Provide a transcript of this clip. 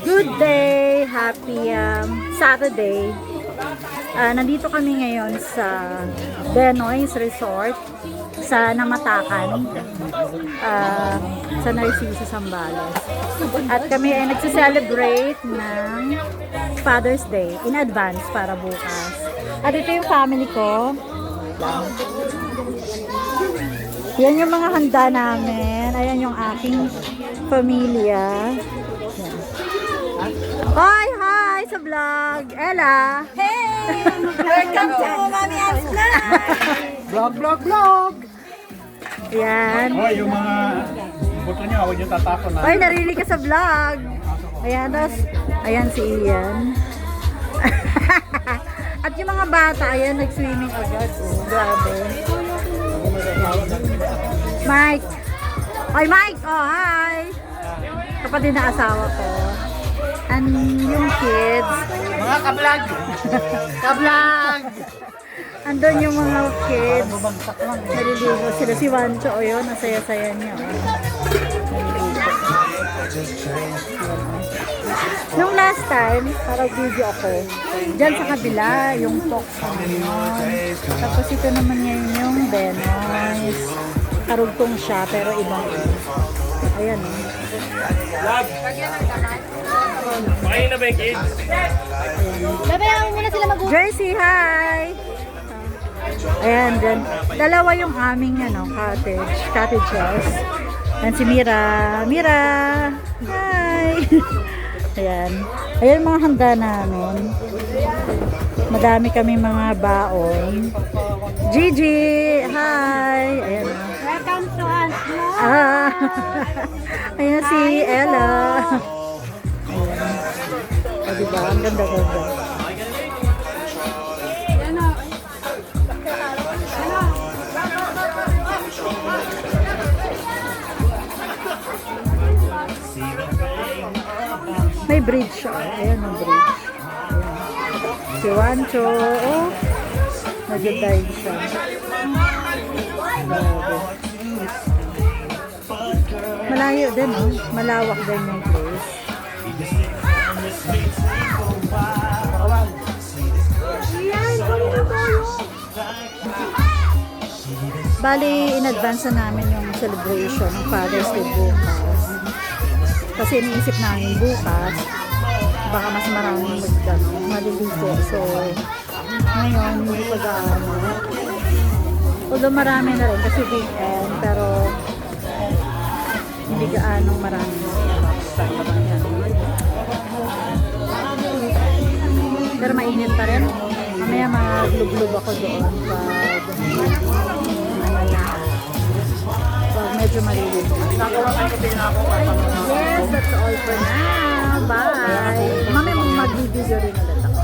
Good day! Happy Saturday! Nandito kami ngayon sa Benoy's Resort sa Namatakan, sa Narciso, Zambales. At kami ay nagsiselebrate ng Father's Day in advance para bukas. At ito yung family ko. Yan yung mga handa namin. Ayan yung aking pamilya. Hi! Hi! Sa vlog! Ella! Hey! Welcome to Mami An's Vlog! Vlog! Ayan. Oh, yung mga buto nyo, huwag nyo tatapon na. Ay, narinig ka sa vlog. Ayan, tapos, ayan si Ian. At yung mga bata, ayan, nag-swimming agad. Oh, grabe. Mike! Hi, Mike! Oh, hi! Kapatid na asawa ko. And yung kids. Mga kablog! Kablog! Andun yung mga kids. Naliligo sila. Si Wancho, o yun, nasaya-saya niya. Nung last time, parang video ako, dyan sa kabila, yung Fox naman. Tapos ito naman ngayon yung Benoy's. Karugtong siya, pero ibang ayan o. Makain na ba yung kids? Babayaan muna sila mag- Jersey, hi! Ayan, dyan. Dalawa yung aming cottages. Ayan si Mira. Mira! Hi! Ayan. Ayan mga handa namin. Madami kami mga baon. Gigi! Hi! Ayan. Welcome to us vlog! Ayan si Ella. Ayan. O, diba? Ang ganda-ganda. May bridge siya. Ayan ang bridge. Ayan. Si Wancho. Oh, nag-dive siya. Malayo din, oh. Malawak din yung place. Bali, in advance na namin yung celebration ng Father's Day bukas. Kasi iniisip namin bukas, baka mas maraming maliligo. So, ngayon, hindi pa gaano. Although marami na rin kasi weekend, pero hindi gaanong marami. Pero mainit pa rin. Mamaya magluglug ako doon pag medyo maliligo. Yes, that's all for now. Bye! Mamaya mag-video rin ulit ako.